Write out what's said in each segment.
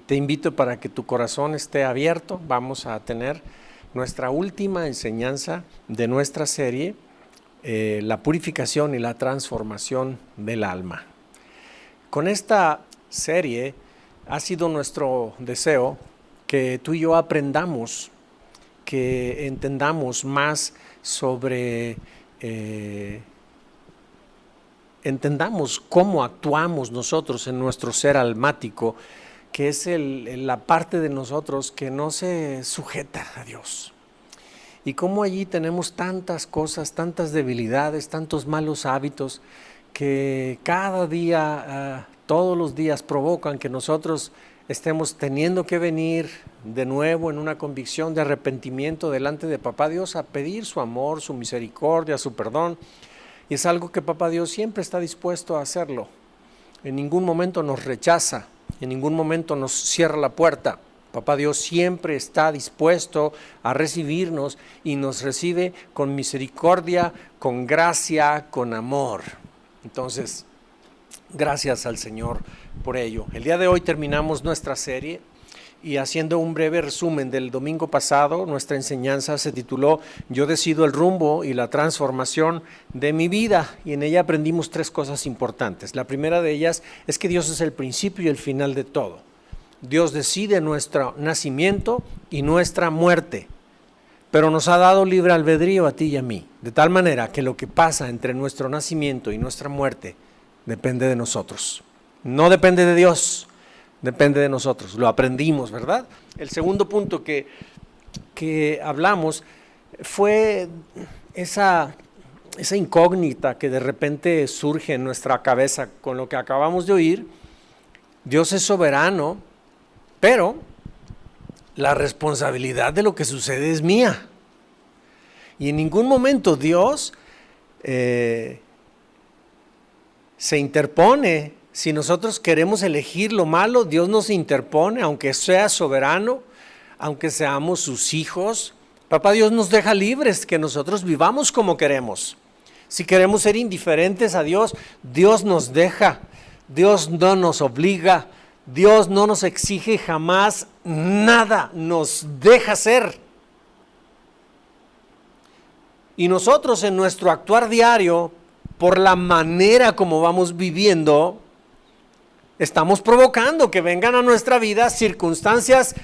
Te invito para que tu corazón esté abierto. Vamos a tener nuestra última enseñanza de nuestra serie, la purificación y la transformación del alma. Con esta serie ha sido nuestro deseo que tú y yo aprendamos, que entendamos más sobre, entendamos cómo actuamos nosotros en nuestro ser almático, que es la parte de nosotros que no se sujeta a Dios. Y cómo allí tenemos tantas cosas, tantas debilidades, tantos malos hábitos que cada día, todos los días provocan que nosotros estemos teniendo que venir de nuevo en una convicción de arrepentimiento delante de Papá Dios a pedir su amor, su misericordia, su perdón. Y es algo que Papá Dios siempre está dispuesto a hacerlo. En ningún momento nos rechaza, en ningún momento nos cierra la puerta. Papá Dios siempre está dispuesto a recibirnos y nos recibe con misericordia, con gracia, con amor. Entonces, gracias al Señor por ello. El día de hoy terminamos nuestra serie y haciendo un breve resumen del domingo pasado, nuestra enseñanza se tituló Yo decido el rumbo y la transformación de mi vida, y en ella aprendimos 3 cosas importantes. La primera de ellas es que Dios es el principio y el final de todo. Dios decide nuestro nacimiento y nuestra muerte, pero nos ha dado libre albedrío a ti y a mí, de tal manera que lo que pasa entre nuestro nacimiento y nuestra muerte depende de nosotros. No depende de Dios, depende de nosotros. Lo aprendimos, ¿verdad? El segundo punto que hablamos fue esa incógnita que de repente surge en nuestra cabeza con lo que acabamos de oír. Dios es soberano, pero la responsabilidad de lo que sucede es mía. Y en ningún momento Dios se interpone. Si nosotros queremos elegir lo malo, Dios nos interpone, aunque sea soberano, aunque seamos sus hijos. Papá Dios nos deja libres, que nosotros vivamos como queremos. Si queremos ser indiferentes a Dios, Dios nos deja. Dios no nos obliga. Dios no nos exige jamás nada, nos deja ser. Y nosotros en nuestro actuar diario, por la manera como vamos viviendo, estamos provocando que vengan a nuestra vida circunstancias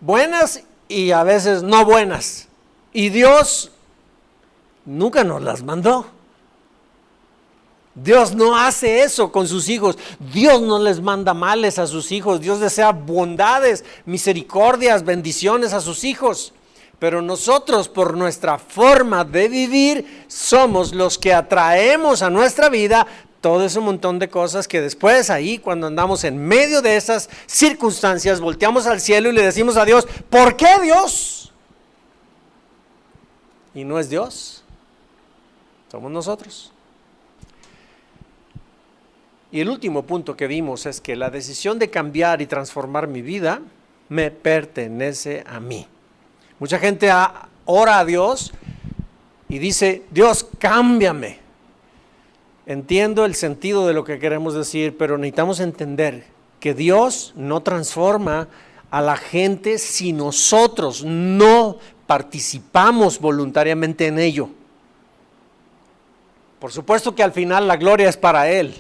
buenas y a veces no buenas. Y Dios nunca nos las mandó. Dios no hace eso con sus hijos. Dios no les manda males a sus hijos. Dios desea bondades, misericordias, bendiciones a sus hijos. Pero nosotros, por nuestra forma de vivir, somos los que atraemos a nuestra vida todo ese montón de cosas que después ahí, cuando andamos en medio de esas circunstancias, volteamos al cielo y le decimos a Dios, ¿por qué Dios? Y no es Dios, somos nosotros. Y el último punto que vimos es que la decisión de cambiar y transformar mi vida me pertenece a mí. Mucha gente ora a Dios y dice, Dios, cámbiame. Entiendo el sentido de lo que queremos decir, pero necesitamos entender que Dios no transforma a la gente si nosotros no participamos voluntariamente en ello. Por supuesto que al final la gloria es para Él,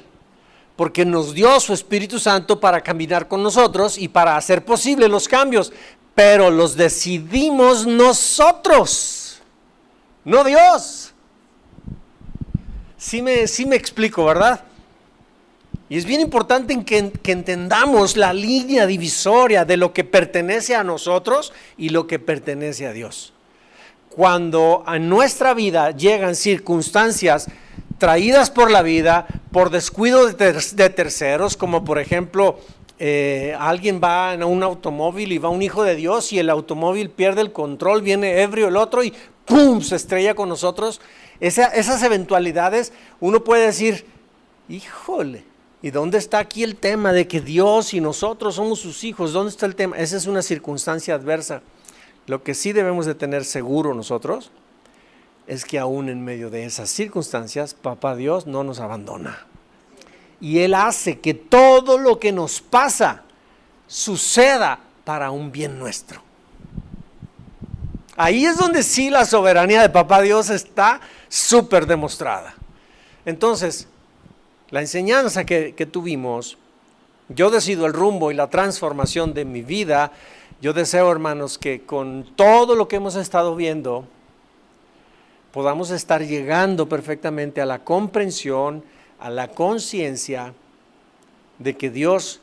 porque nos dio su Espíritu Santo para caminar con nosotros y para hacer posible los cambios, pero los decidimos nosotros, no Dios. Sí me explico, ¿verdad? Y es bien importante que entendamos la línea divisoria de lo que pertenece a nosotros y lo que pertenece a Dios. Cuando a nuestra vida llegan circunstancias traídas por la vida, por descuido de terceros, como por ejemplo, alguien va en un automóvil y va un hijo de Dios y el automóvil pierde el control, viene ebrio el otro y ¡pum!, se estrella con nosotros. Esas eventualidades, uno puede decir, híjole, ¿y dónde está aquí el tema de que Dios y nosotros somos sus hijos? ¿Dónde está el tema? Esa es una circunstancia adversa. Lo que sí debemos de tener seguro nosotros es que aún en medio de esas circunstancias, Papá Dios no nos abandona. Y Él hace que todo lo que nos pasa suceda para un bien nuestro. Ahí es donde sí la soberanía de Papá Dios está súper demostrada. Entonces, la enseñanza que tuvimos, yo decido el rumbo y la transformación de mi vida. Yo deseo, hermanos, que con todo lo que hemos estado viendo, podamos estar llegando perfectamente a la comprensión, a la conciencia de que Dios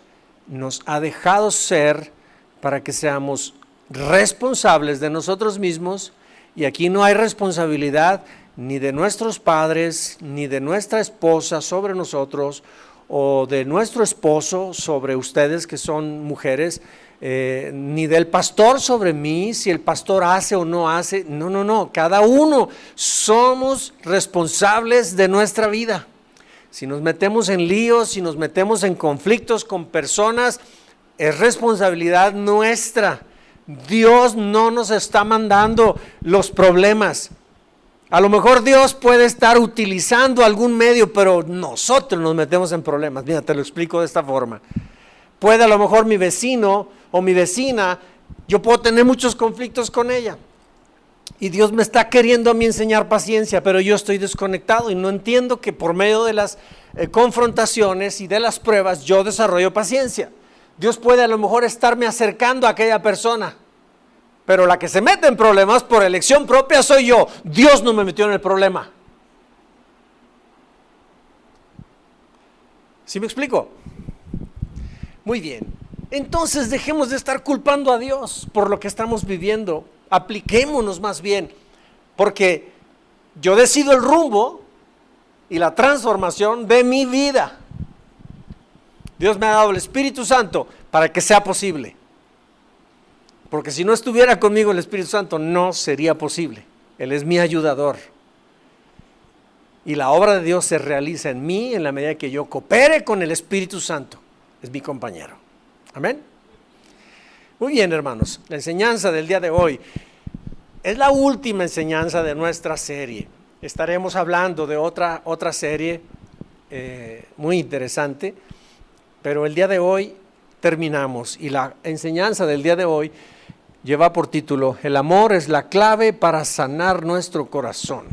nos ha dejado ser para que seamos responsables de nosotros mismos, y aquí no hay responsabilidad ni de nuestros padres, ni de nuestra esposa sobre nosotros, o de nuestro esposo sobre ustedes que son mujeres, ni del pastor sobre mí, si el pastor hace o no hace. No, cada uno somos responsables de nuestra vida. Si nos metemos en líos, si nos metemos en conflictos con personas, es responsabilidad nuestra. Dios no nos está mandando los problemas. A lo mejor Dios puede estar utilizando algún medio, pero nosotros nos metemos en problemas. Mira, te lo explico de esta forma. Puede a lo mejor mi vecino o mi vecina, yo puedo tener muchos conflictos con ella. Y Dios me está queriendo a mí enseñar paciencia, pero yo estoy desconectado y no entiendo que por medio de las confrontaciones y de las pruebas yo desarrollo paciencia. Dios puede a lo mejor estarme acercando a aquella persona, pero la que se mete en problemas por elección propia soy yo. Dios no me metió en el problema. ¿Sí me explico? Muy bien. Entonces dejemos de estar culpando a Dios por lo que estamos viviendo. Apliquémonos más bien, porque yo decido el rumbo y la transformación de mi vida. Dios me ha dado el Espíritu Santo para que sea posible. Porque si no estuviera conmigo el Espíritu Santo, no sería posible. Él es mi ayudador. Y la obra de Dios se realiza en mí en la medida que yo coopere con el Espíritu Santo. Es mi compañero. Amén. Muy bien, hermanos. La enseñanza del día de hoy es la última enseñanza de nuestra serie. Estaremos hablando de otra serie muy interesante, pero el día de hoy terminamos. Y la enseñanza del día de hoy lleva por título: el amor es la clave para sanar nuestro corazón.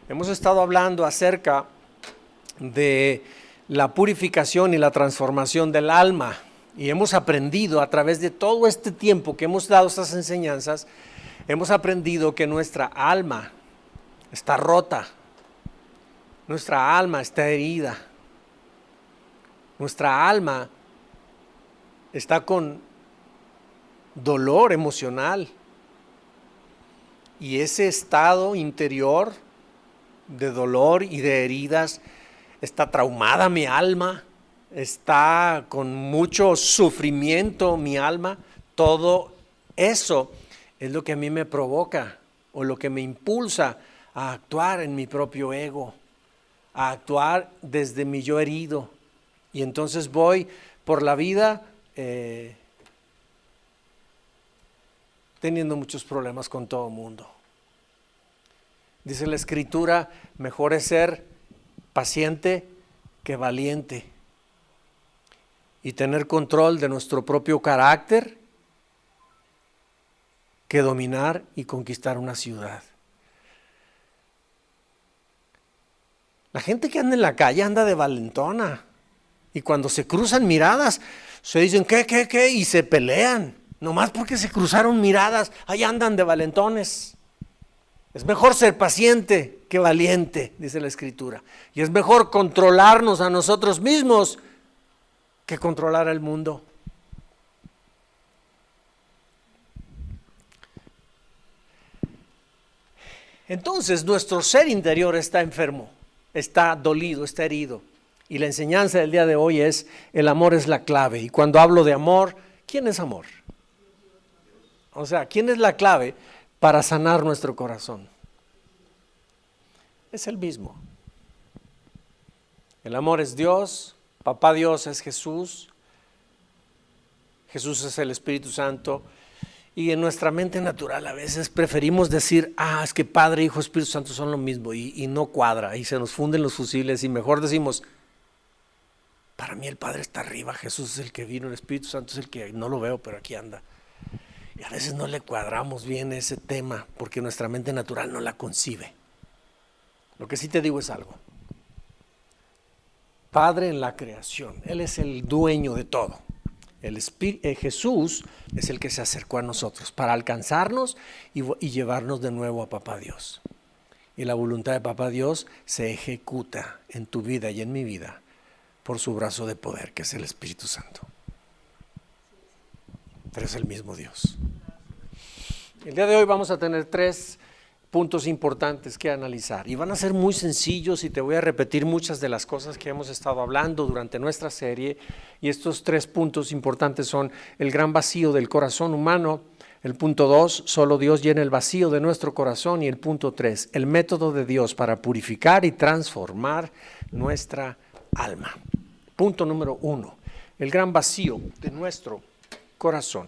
Hemos estado hablando acerca de la purificación y la transformación del alma, y hemos aprendido a través de todo este tiempo que hemos dado estas enseñanzas, hemos aprendido que nuestra alma está rota, nuestra alma está herida, nuestra alma está con dolor emocional, y ese estado interior de dolor y de heridas, está traumada mi alma, está con mucho sufrimiento mi alma. Todo eso es lo que a mí me provoca o lo que me impulsa a actuar en mi propio ego, a actuar desde mi yo herido, y entonces voy por la vida teniendo muchos problemas con todo el mundo. Dice la Escritura: mejor es ser paciente que valiente, y tener control de nuestro propio carácter que dominar y conquistar una ciudad. La gente que anda en la calle anda de valentona, y cuando se cruzan miradas se dicen ¿qué? Y se pelean, nomás porque se cruzaron miradas. Ahí andan de valentones. Es mejor ser paciente que valiente, dice la Escritura. Y es mejor controlarnos a nosotros mismos que controlar al mundo. Entonces nuestro ser interior está enfermo, está dolido, está herido. Y la enseñanza del día de hoy es: el amor es la clave. Y cuando hablo de amor, ¿quién es amor? O sea, ¿quién es la clave para sanar nuestro corazón? Es el mismo. El amor es Dios, Papá Dios es Jesús, Jesús es el Espíritu Santo. Y en nuestra mente natural a veces preferimos decir: es que Padre, Hijo, Espíritu Santo son lo mismo, y no cuadra, y se nos funden los fusibles, y mejor decimos: para mí el Padre está arriba, Jesús es el que vino, el Espíritu Santo es el que no lo veo, pero aquí anda. Y a veces no le cuadramos bien ese tema porque nuestra mente natural no la concibe. Lo que sí te digo es algo. Padre en la creación, Él es el dueño de todo. Jesús es el que se acercó a nosotros para alcanzarnos y llevarnos de nuevo a Papá Dios. Y la voluntad de Papá Dios se ejecuta en tu vida y en mi vida por su brazo de poder, que es el Espíritu Santo. Pero es el mismo Dios. El día de hoy vamos a tener 3 puntos importantes que analizar y van a ser muy sencillos y te voy a repetir muchas de las cosas que hemos estado hablando durante nuestra serie, y estos 3 puntos importantes son el gran vacío del corazón humano, el punto 2, solo Dios llena el vacío de nuestro corazón, y el punto 3, el método de Dios para purificar y transformar nuestra alma. Punto número 1, el gran vacío de nuestro corazón.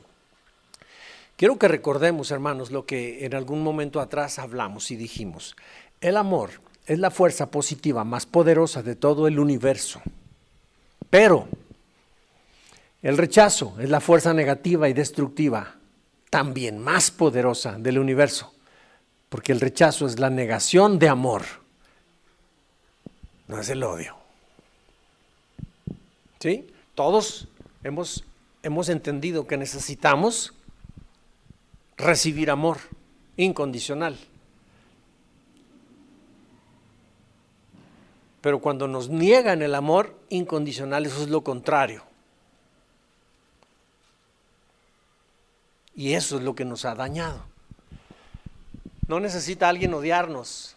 Quiero que recordemos, hermanos, lo que en algún momento atrás hablamos y dijimos. El amor es la fuerza positiva más poderosa de todo el universo. Pero el rechazo es la fuerza negativa y destructiva también más poderosa del universo. Porque el rechazo es la negación de amor, no es el odio. ¿Sí? Todos hemos entendido que necesitamos recibir amor incondicional. Pero cuando nos niegan el amor incondicional, eso es lo contrario. Y eso es lo que nos ha dañado. No necesita alguien odiarnos.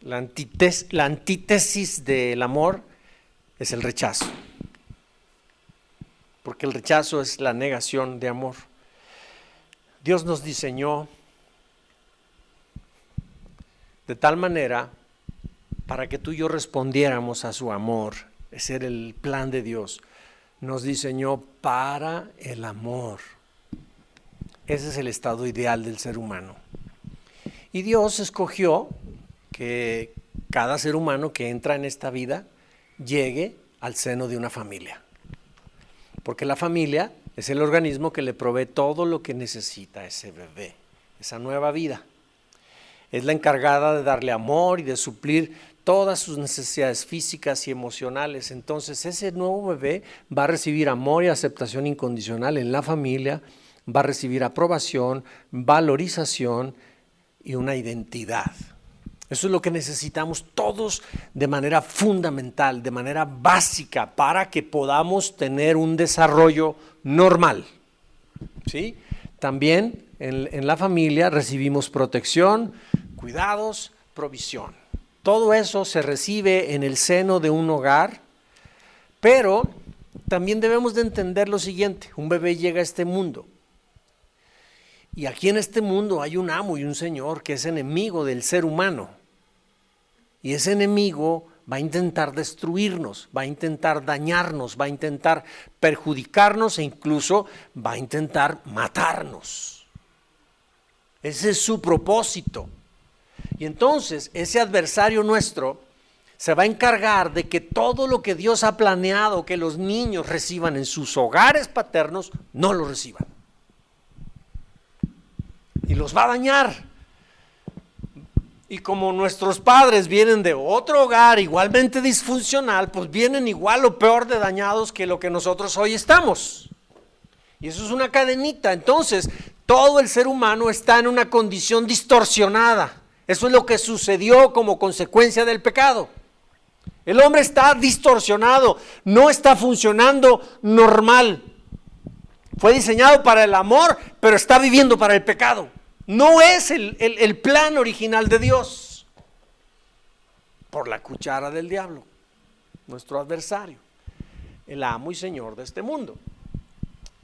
La antítesis del amor es el rechazo. Porque el rechazo es la negación de amor. Dios nos diseñó de tal manera para que tú y yo respondiéramos a su amor. Ese era el plan de Dios. Nos diseñó para el amor. Ese es el estado ideal del ser humano. Y Dios escogió que cada ser humano que entra en esta vida llegue al seno de una familia. Porque la familia es el organismo que le provee todo lo que necesita ese bebé, esa nueva vida. Es la encargada de darle amor y de suplir todas sus necesidades físicas y emocionales. Entonces ese nuevo bebé va a recibir amor y aceptación incondicional en la familia, va a recibir aprobación, valorización y una identidad. Eso es lo que necesitamos todos de manera fundamental, de manera básica, para que podamos tener un desarrollo normal. ¿Sí? También en la familia recibimos protección, cuidados, provisión. Todo eso se recibe en el seno de un hogar, pero también debemos de entender lo siguiente: un bebé llega a este mundo. Y aquí en este mundo hay un amo y un señor que es enemigo del ser humano. Y ese enemigo va a intentar destruirnos, va a intentar dañarnos, va a intentar perjudicarnos e incluso va a intentar matarnos. Ese es su propósito. Y entonces ese adversario nuestro se va a encargar de que todo lo que Dios ha planeado que los niños reciban en sus hogares paternos, no lo reciban. Y los va a dañar. Y como nuestros padres vienen de otro hogar igualmente disfuncional, pues vienen igual o peor de dañados que lo que nosotros hoy estamos. Y eso es una cadenita. Entonces, todo el ser humano está en una condición distorsionada. Eso es lo que sucedió como consecuencia del pecado. El hombre está distorsionado, no está funcionando normal. Fue diseñado para el amor, pero está viviendo para el pecado. No es el plan original de Dios. Por la cuchara del diablo, nuestro adversario, el amo y señor de este mundo.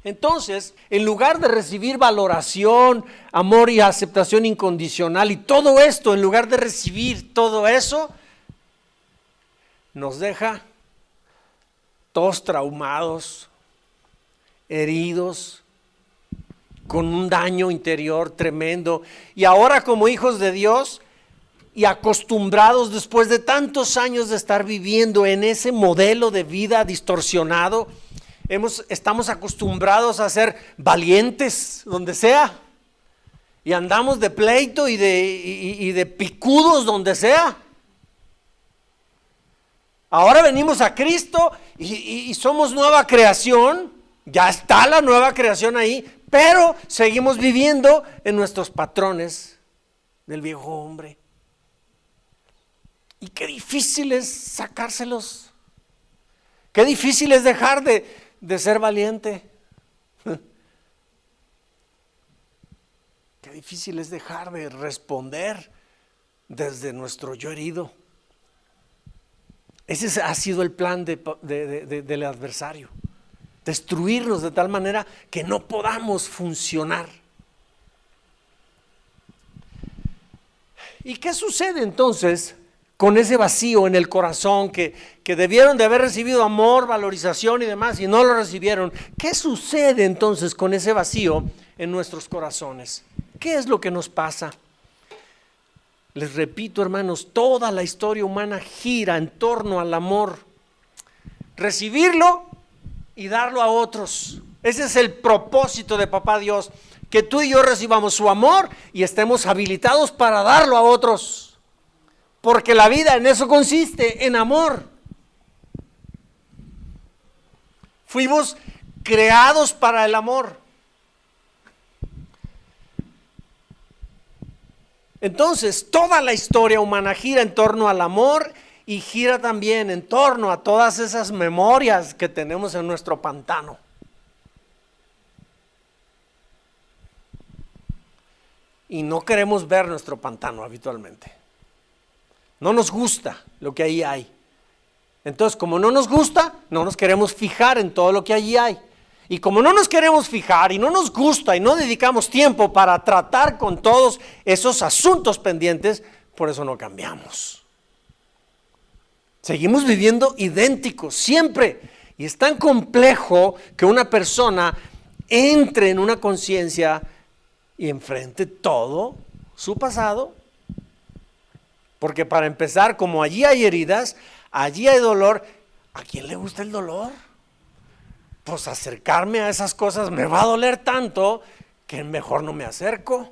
Entonces, en lugar de recibir valoración, amor y aceptación incondicional y todo esto, en lugar de recibir todo eso, nos deja todos traumados, heridos, con un daño interior tremendo. Y ahora, como hijos de Dios, y acostumbrados después de tantos años de estar viviendo en ese modelo de vida distorsionado, estamos acostumbrados a ser valientes donde sea y andamos de pleito y de picudos donde sea. Ahora venimos a Cristo y somos nueva creación, ya está la nueva creación ahí, pero seguimos viviendo en nuestros patrones del viejo hombre. Y qué difícil es sacárselos. Qué difícil es dejar de ser valiente. Qué difícil es dejar de responder desde nuestro yo herido. Ese ha sido el plan del adversario. Destruirnos de tal manera que no podamos funcionar. ¿Y qué sucede entonces con ese vacío en el corazón que debieron de haber recibido amor, valorización y demás y no lo recibieron? ¿Qué sucede entonces con ese vacío en nuestros corazones? ¿Qué es lo que nos pasa? Les repito, hermanos, toda la historia humana gira en torno al amor. Recibirlo y darlo a otros. Ese es el propósito de Papá Dios, que tú y yo recibamos su amor y estemos habilitados para darlo a otros. Porque la vida en eso consiste, en amor. Fuimos creados para el amor. Entonces, toda la historia humana gira en torno al amor y gira también en torno a todas esas memorias que tenemos en nuestro pantano. Y no queremos ver nuestro pantano habitualmente. No nos gusta lo que ahí hay. Entonces, como no nos gusta, no nos queremos fijar en todo lo que allí hay. Y como no nos queremos fijar y no nos gusta y no dedicamos tiempo para tratar con todos esos asuntos pendientes, por eso no cambiamos. Seguimos viviendo idénticos siempre. Y es tan complejo que una persona entre en una conciencia y enfrente todo su pasado. Porque para empezar, como allí hay heridas, allí hay dolor, ¿a quién le gusta el dolor? Pues acercarme a esas cosas me va a doler tanto que mejor no me acerco.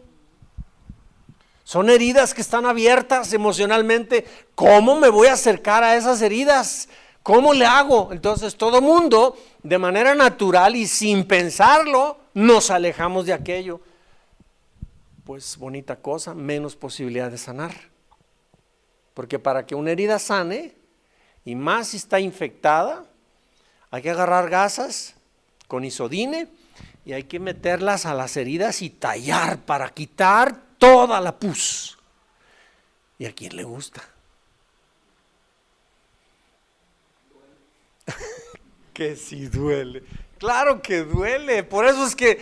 Son heridas que están abiertas emocionalmente. ¿Cómo me voy a acercar a esas heridas? ¿Cómo le hago? Entonces todo mundo, de manera natural y sin pensarlo, nos alejamos de aquello. Pues bonita cosa, menos posibilidad de sanar. Porque para que una herida sane, y más si está infectada, hay que agarrar gasas con isodine y hay que meterlas a las heridas y tallar para quitar toda la pus. ¿Y a quién le gusta? Que sí duele. Claro que duele. Por eso es que,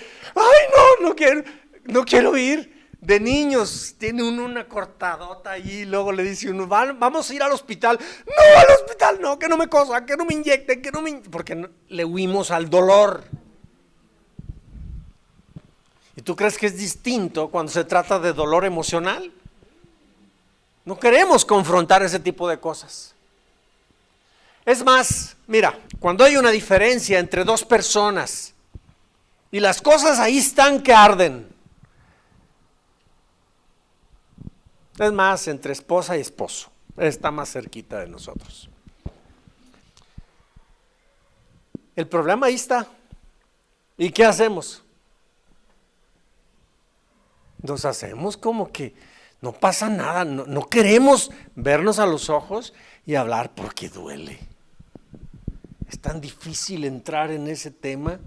no quiero ir. De niños, tiene uno una cortadota allí y luego le dice uno, vamos a ir al hospital. No, al hospital no, que no me cosan, que no me inyecten, porque le huimos al dolor. ¿Y tú crees que es distinto cuando se trata de dolor emocional? No queremos confrontar ese tipo de cosas. Es más, mira, cuando hay una diferencia entre dos personas y las cosas ahí están que arden. Es más, entre esposa y esposo, está más cerquita de nosotros. El problema ahí está. ¿Y qué hacemos? Nos hacemos como que no pasa nada, no queremos vernos a los ojos y hablar porque duele. Es tan difícil entrar en ese tema.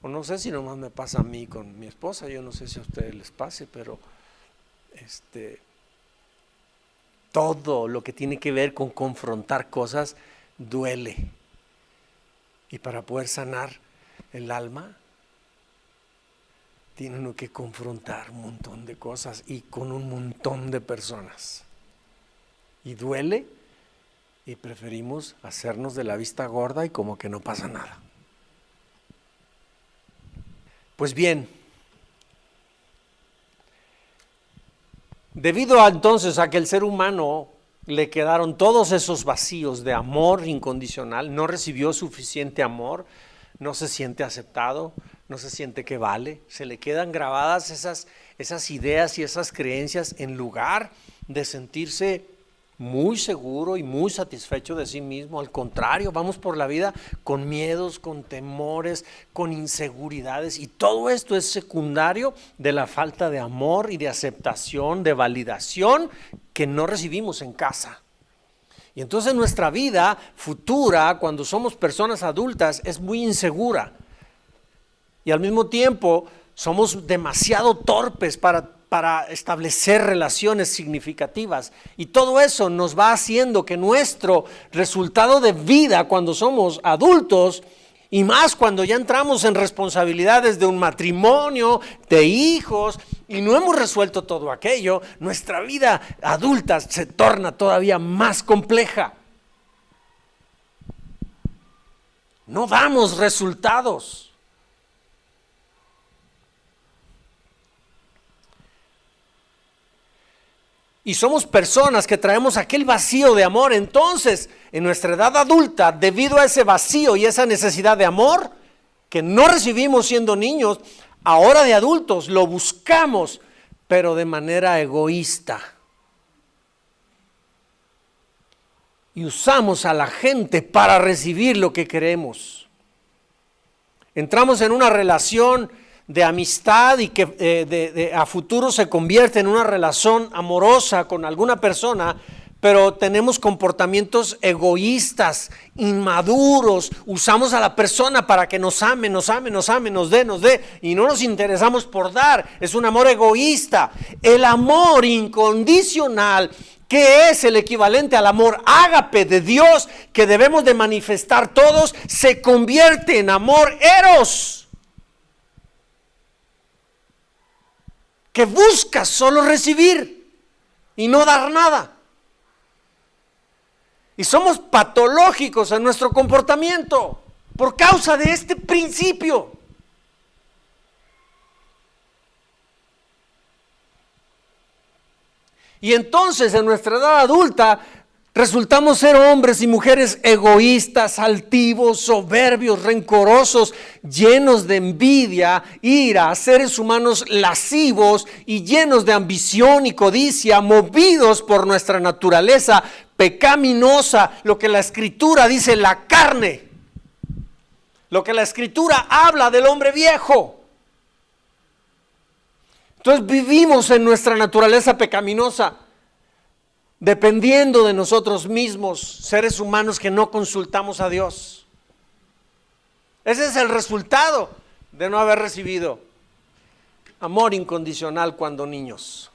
O no sé si nomás me pasa a mí con mi esposa, yo no sé si a ustedes les pase, pero todo lo que tiene que ver con confrontar cosas duele. Y para poder sanar el alma, tiene uno que confrontar un montón de cosas y con un montón de personas. Y duele y preferimos hacernos de la vista gorda y como que no pasa nada. Pues bien, Debido entonces a que el ser humano le quedaron todos esos vacíos de amor incondicional, no recibió suficiente amor, no se siente aceptado, no se siente que vale, se le quedan grabadas esas ideas y esas creencias en lugar de sentirse muy seguro y muy satisfecho de sí mismo. Al contrario, vamos por la vida con miedos, con temores, con inseguridades, y todo esto es secundario de la falta de amor y de aceptación, de validación que no recibimos en casa. Y entonces nuestra vida futura, cuando somos personas adultas, es muy insegura. Y al mismo tiempo somos demasiado torpes para establecer relaciones significativas. Y todo eso nos va haciendo que nuestro resultado de vida cuando somos adultos, y más cuando ya entramos en responsabilidades de un matrimonio, de hijos, y no hemos resuelto todo aquello, nuestra vida adulta se torna todavía más compleja. No damos resultados. Y somos personas que traemos aquel vacío de amor. Entonces, en nuestra edad adulta, debido a ese vacío y esa necesidad de amor que no recibimos siendo niños, ahora de adultos lo buscamos, pero de manera egoísta. Y usamos a la gente para recibir lo que queremos. Entramos en una relación de amistad y que a futuro se convierte en una relación amorosa con alguna persona, pero tenemos comportamientos egoístas, inmaduros. Usamos a la persona para que nos ame, nos dé, y no nos interesamos por dar. Es un amor egoísta. El amor incondicional, que es el equivalente al amor ágape de Dios, que debemos de manifestar todos, se convierte en amor eros, que busca solo recibir y no dar nada. Y somos patológicos en nuestro comportamiento por causa de este principio. Y entonces en nuestra edad adulta resultamos ser hombres y mujeres egoístas, altivos, soberbios, rencorosos, llenos de envidia, ira, seres humanos lascivos y llenos de ambición y codicia, movidos por nuestra naturaleza pecaminosa, lo que la Escritura dice, la carne, lo que la Escritura habla del hombre viejo. Entonces vivimos en nuestra naturaleza pecaminosa, dependiendo de nosotros mismos, seres humanos que no consultamos a Dios. Ese es el resultado de no haber recibido amor incondicional cuando niños.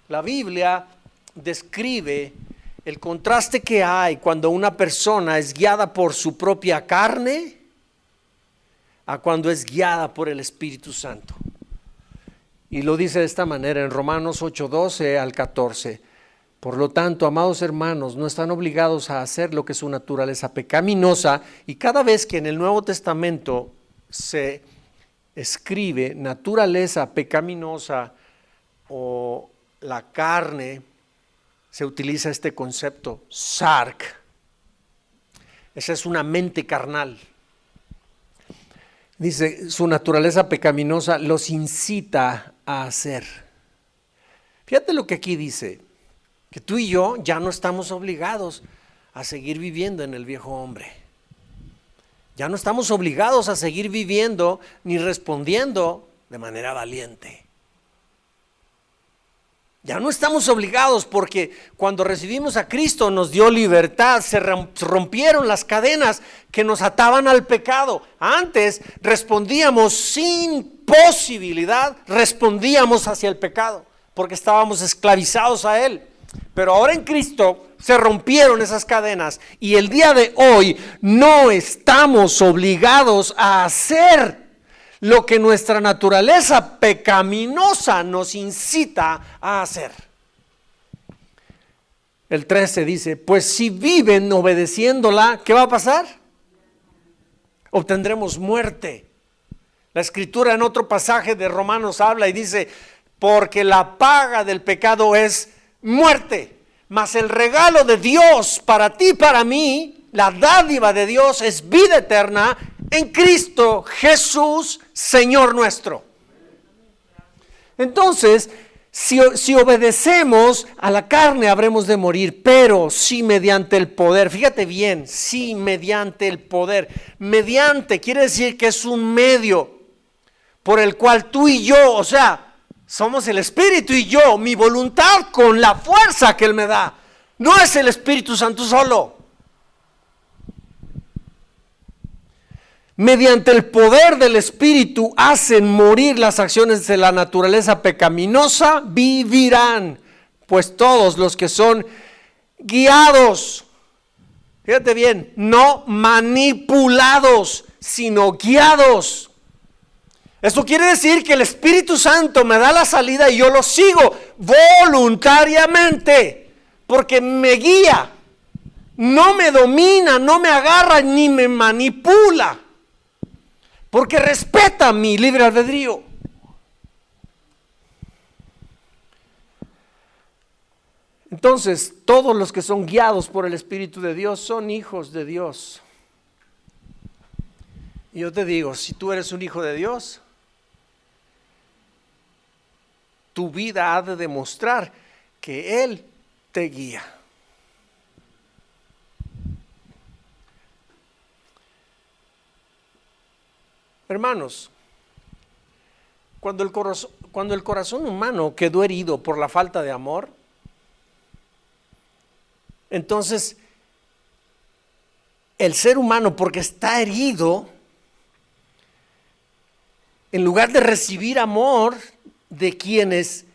La Biblia describe el contraste que hay cuando una persona es guiada por su propia carne a cuando es guiada por el Espíritu Santo. Y lo dice de esta manera en Romanos 8:12 al 14. Por lo tanto, amados hermanos, no están obligados a hacer lo que es su naturaleza pecaminosa. Y cada vez que en el Nuevo Testamento se escribe naturaleza pecaminosa o la carne, se utiliza este concepto, sarc. Esa es una mente carnal. Dice, su naturaleza pecaminosa los incita a hacer. Fíjate lo que aquí dice, que tú y yo ya no estamos obligados a seguir viviendo en el viejo hombre. Ya no estamos obligados a seguir viviendo ni respondiendo de manera valiente. Ya no estamos obligados, porque cuando recibimos a Cristo nos dio libertad, se rompieron las cadenas que nos ataban al pecado. Antes respondíamos sin posibilidad, respondíamos hacia el pecado, porque estábamos esclavizados a él. Pero ahora en Cristo se rompieron esas cadenas y el día de hoy no estamos obligados a hacer lo que nuestra naturaleza pecaminosa nos incita a hacer. El 13 dice, pues si viven obedeciéndola, ¿qué va a pasar? Obtendremos muerte. La Escritura en otro pasaje de Romanos habla y dice, porque la paga del pecado es muerte, mas el regalo de Dios para ti y para mí, la dádiva de Dios es vida eterna en Cristo Jesús, Señor nuestro. Entonces, si obedecemos a la carne habremos de morir, pero si mediante el poder, fíjate bien, si mediante el poder, mediante quiere decir que es un medio por el cual tú y yo, o sea, somos el Espíritu y yo, mi voluntad con la fuerza que Él me da, no es el Espíritu Santo solo. Mediante el poder del Espíritu hacen morir las acciones de la naturaleza pecaminosa, vivirán. Pues todos los que son guiados, fíjate bien, no manipulados, sino guiados. Esto quiere decir que el Espíritu Santo me da la salida y yo lo sigo voluntariamente, porque me guía, no me domina, no me agarra ni me manipula. Porque respeta mi libre albedrío. Entonces, todos los que son guiados por el Espíritu de Dios son hijos de Dios. Y yo te digo, si tú eres un hijo de Dios, tu vida ha de demostrar que Él te guía. Hermanos, cuando el corazón humano quedó herido por la falta de amor, entonces el ser humano, porque está herido, en lugar de recibir amor de quienes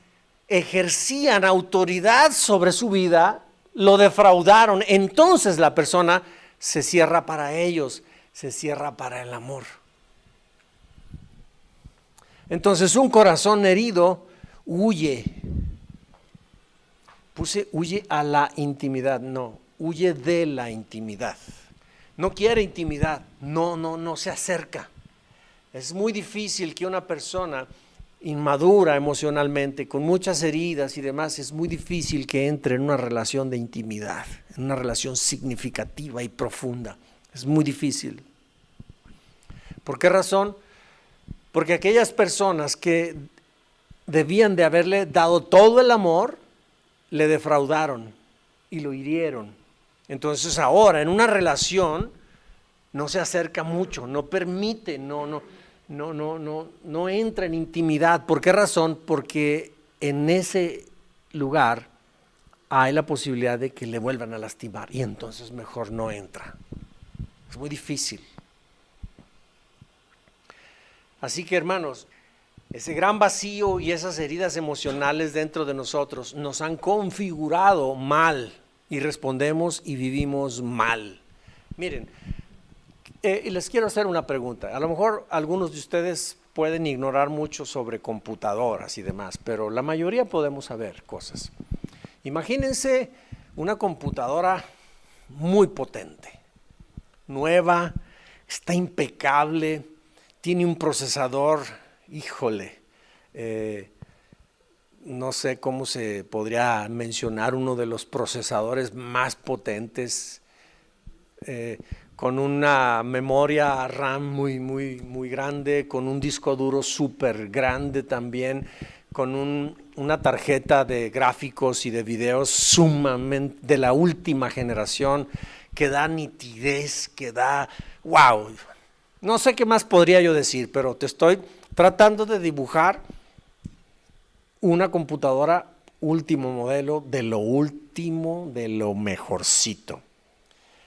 ejercían autoridad sobre su vida, lo defraudaron. Entonces la persona se cierra para ellos, se cierra para el amor. Entonces un corazón herido huye. Huye a la intimidad, no, huye de la intimidad. No quiere intimidad, no se acerca. Es muy difícil que una persona inmadura emocionalmente, con muchas heridas y demás, es muy difícil que entre en una relación de intimidad, en una relación significativa y profunda. Es muy difícil. ¿Por qué razón? Porque aquellas personas que debían de haberle dado todo el amor, le defraudaron y lo hirieron. Entonces ahora en una relación no se acerca mucho, no permite, no entra en intimidad. ¿Por qué razón? Porque en ese lugar hay la posibilidad de que le vuelvan a lastimar y entonces mejor no entra. Es muy difícil. Así que hermanos, ese gran vacío y esas heridas emocionales dentro de nosotros nos han configurado mal y respondemos y vivimos mal. Miren, les quiero hacer una pregunta. A lo mejor algunos de ustedes pueden ignorar mucho sobre computadoras y demás, pero la mayoría podemos saber cosas. Imagínense una computadora muy potente, nueva, está impecable, tiene un procesador, híjole, no sé cómo se podría mencionar uno de los procesadores más potentes, con una memoria RAM muy grande, con un disco duro súper grande también, con una tarjeta de gráficos y de videos sumamente de la última generación, que da nitidez, que da wow. No sé qué más podría yo decir, pero te estoy tratando de dibujar una computadora último modelo, de lo último, de lo mejorcito.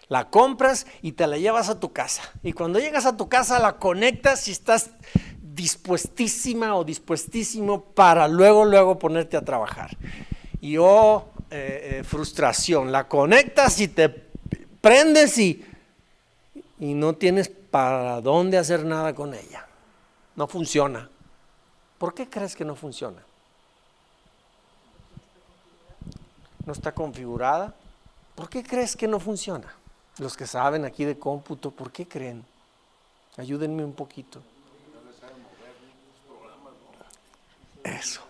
La compras y te la llevas a tu casa. Y cuando llegas a tu casa la conectas y estás dispuestísima o dispuestísimo para luego ponerte a trabajar. Y frustración, la conectas y te prendes y no tienes para dónde hacer nada con ella. No funciona. ¿Por qué crees que no funciona? ¿No está configurada? ¿Por qué crees que no funciona? Los que saben aquí de cómputo, ¿por qué creen? Ayúdenme un poquito. Eso.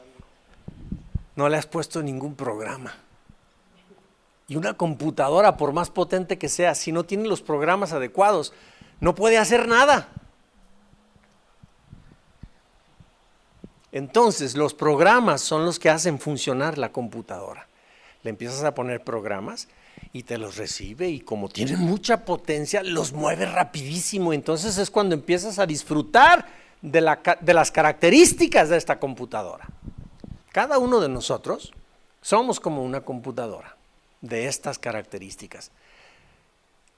no le has puesto ningún programa. Y una computadora, por más potente que sea, si no tiene los programas adecuados, no puede hacer nada. Entonces, los programas son los que hacen funcionar la computadora. Le empiezas a poner programas y te los recibe, y como tienen mucha potencia, los mueve rapidísimo. Entonces es cuando empiezas a disfrutar de las características de esta computadora. Cada uno de nosotros somos como una computadora de estas características.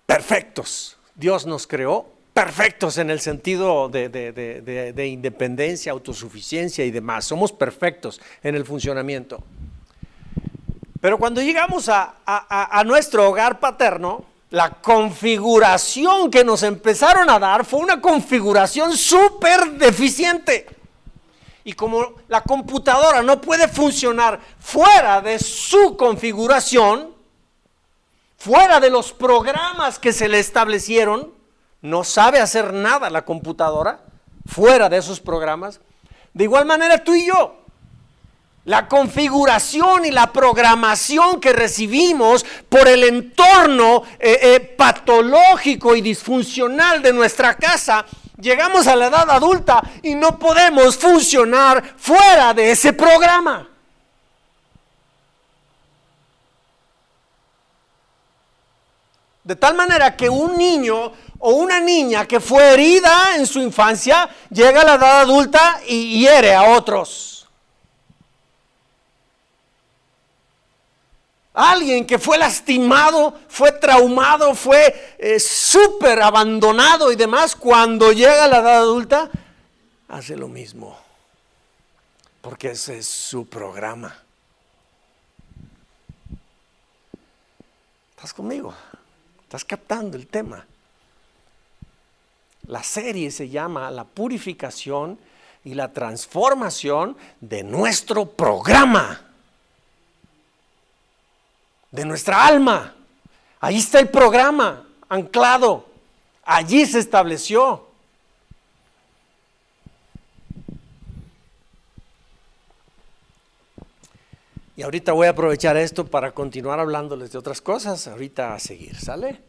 Perfectos. Dios nos creó perfectos en el sentido de independencia, autosuficiencia y demás. Somos perfectos en el funcionamiento. Pero cuando llegamos a nuestro hogar paterno, la configuración que nos empezaron a dar fue una configuración súper deficiente. Y como la computadora no puede funcionar fuera de su configuración, fuera de los programas que se le establecieron, no sabe hacer nada la computadora fuera de esos programas. De igual manera tú y yo, la configuración y la programación que recibimos por el entorno patológico y disfuncional de nuestra casa, llegamos a la edad adulta y no podemos funcionar fuera de ese programa. De tal manera que un niño o una niña que fue herida en su infancia llega a la edad adulta y hiere a otros. Alguien que fue lastimado, fue traumado, fue súper abandonado y demás, cuando llega a la edad adulta, hace lo mismo. Porque ese es su programa. ¿Estás conmigo? ¿Estás captando el tema? La serie se llama La purificación y la transformación de nuestro programa. De nuestra alma. Ahí está el programa anclado. Allí se estableció. Y ahorita voy a aprovechar esto para continuar hablándoles de otras cosas. Ahorita a seguir, ¿sale?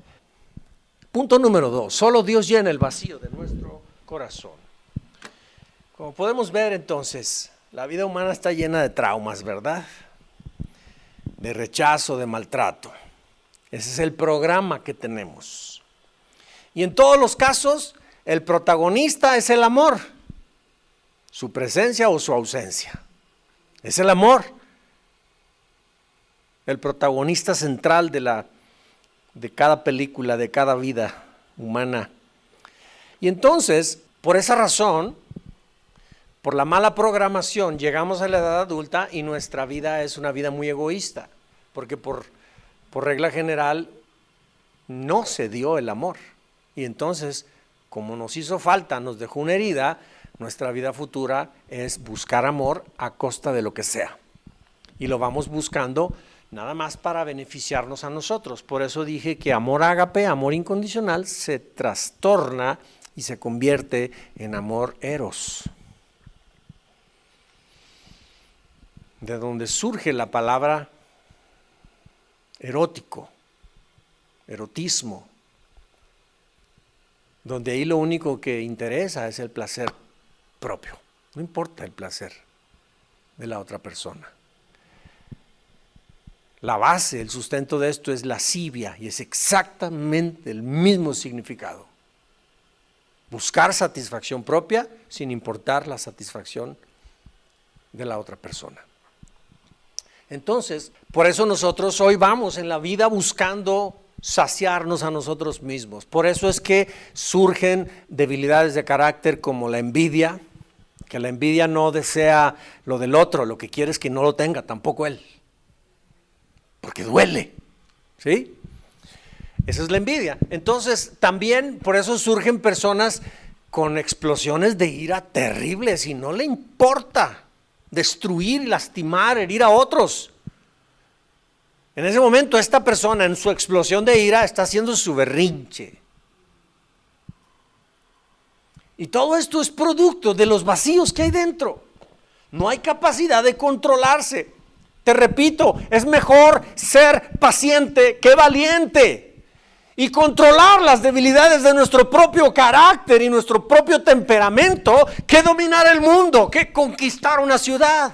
Punto número 2. Solo Dios llena el vacío de nuestro corazón. Como podemos ver entonces, la vida humana está llena de traumas, ¿verdad? De rechazo, de maltrato. Ese es el programa que tenemos. Y en todos los casos, el protagonista es el amor. Su presencia o su ausencia. Es el amor. El protagonista central de cada película, de cada vida humana. Y entonces, por esa razón, por la mala programación, llegamos a la edad adulta y nuestra vida es una vida muy egoísta, porque por regla general no se dio el amor. Y entonces, como nos hizo falta, nos dejó una herida, nuestra vida futura es buscar amor a costa de lo que sea. Y lo vamos buscando nada más para beneficiarnos a nosotros. Por eso dije que amor ágape, amor incondicional, se trastorna y se convierte en amor eros. De donde surge la palabra erótico, erotismo, donde ahí lo único que interesa es el placer propio, no importa el placer de la otra persona. La base, el sustento de esto es lascivia y es exactamente el mismo significado. Buscar satisfacción propia sin importar la satisfacción de la otra persona. Entonces, por eso nosotros hoy vamos en la vida buscando saciarnos a nosotros mismos. Por eso es que surgen debilidades de carácter como la envidia, que la envidia no desea lo del otro, lo que quiere es que no lo tenga, tampoco él. Porque duele, ¿sí? Esa es la envidia. Entonces, también por eso surgen personas con explosiones de ira terribles y no le importa destruir, lastimar, herir a otros. En ese momento esta persona en su explosión de ira está haciendo su berrinche. Y todo esto es producto de los vacíos que hay dentro. No hay capacidad de controlarse. Te repito, es mejor ser paciente que valiente y controlar las debilidades de nuestro propio carácter y nuestro propio temperamento que dominar el mundo, que conquistar una ciudad.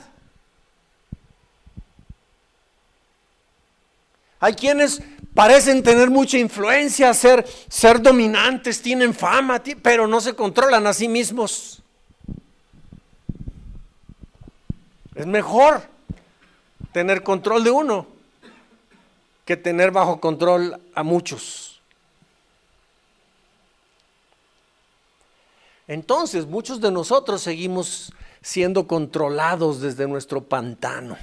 Hay quienes parecen tener mucha influencia, ser dominantes, tienen fama, pero no se controlan a sí mismos. Es mejor tener control de uno que tener bajo control a muchos. Entonces, muchos de nosotros seguimos siendo controlados desde nuestro pantano,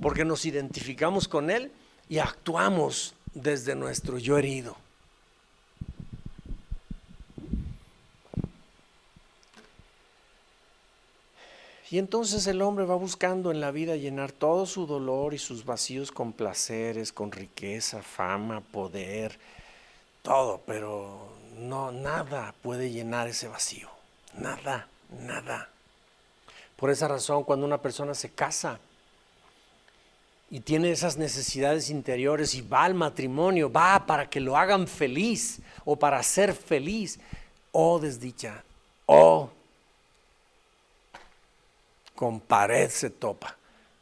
porque nos identificamos con él y actuamos desde nuestro yo herido. Y entonces el hombre va buscando en la vida llenar todo su dolor y sus vacíos con placeres, con riqueza, fama, poder, todo, pero no, nada puede llenar ese vacío, nada. Por esa razón, cuando una persona se casa y tiene esas necesidades interiores y va al matrimonio, va para que lo hagan feliz o para ser feliz, oh desdicha, oh, con pared se topa,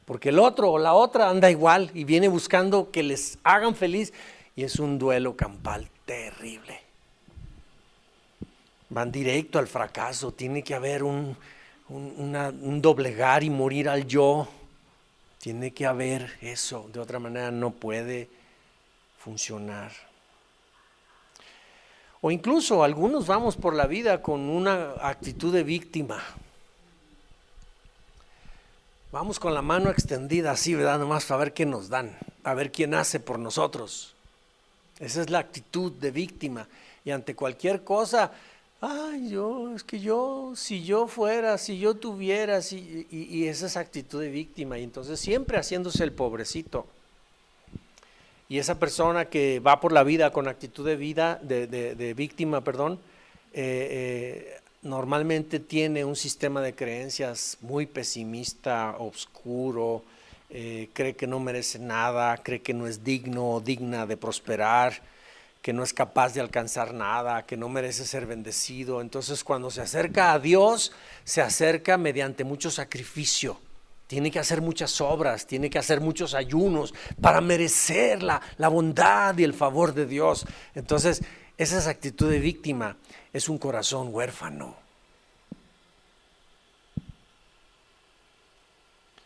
porque el otro o la otra anda igual y viene buscando que les hagan feliz y es un duelo campal terrible. Van directo al fracaso, tiene que haber un doblegar y morir al yo. Tiene que haber eso, de otra manera no puede funcionar. O incluso algunos vamos por la vida con una actitud de víctima. Vamos con la mano extendida así, ¿verdad? Nomás para ver qué nos dan, a ver quién hace por nosotros. Esa es la actitud de víctima. Y ante cualquier cosa, ay, si yo fuera, si yo tuviera, y esa es actitud de víctima. Y entonces siempre haciéndose el pobrecito. Y esa persona que va por la vida con actitud de víctima, normalmente tiene un sistema de creencias muy pesimista, oscuro, cree que no merece nada, cree que no es digno o digna de prosperar, que no es capaz de alcanzar nada, que no merece ser bendecido. Entonces, cuando se acerca a Dios, se acerca mediante mucho sacrificio. Tiene que hacer muchas obras, tiene que hacer muchos ayunos para merecer la bondad y el favor de Dios. Entonces, esa es actitud de víctima, es un corazón huérfano.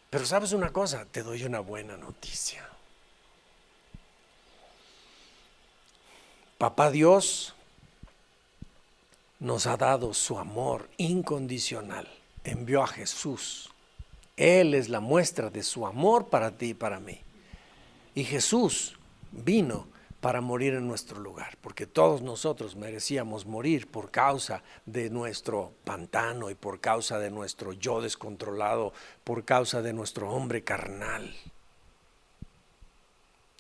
Pero ¿sabes una cosa? Te doy una buena noticia. Papá Dios nos ha dado su amor incondicional. Envió a Jesús. Él es la muestra de su amor para ti y para mí. Y Jesús vino para morir en nuestro lugar, porque todos nosotros merecíamos morir por causa de nuestro pantano y por causa de nuestro yo descontrolado, por causa de nuestro hombre carnal.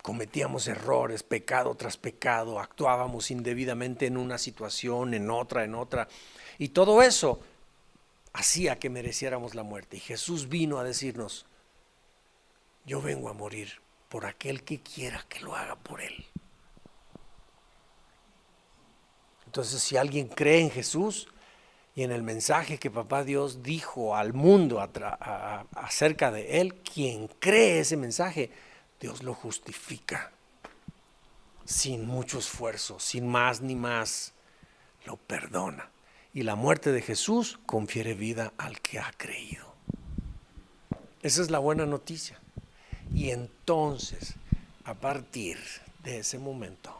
Cometíamos errores, pecado tras pecado, actuábamos indebidamente en una situación, en otra, y todo eso hacía que mereciéramos la muerte. Y Jesús vino a decirnos, yo vengo a morir por aquel que quiera que lo haga por él. Entonces, si alguien cree en Jesús y en el mensaje que Papá Dios dijo al mundo acerca de él, quien cree ese mensaje, Dios lo justifica sin mucho esfuerzo, sin más ni más, lo perdona. Y la muerte de Jesús confiere vida al que ha creído. Esa es la buena noticia. Y entonces, a partir de ese momento,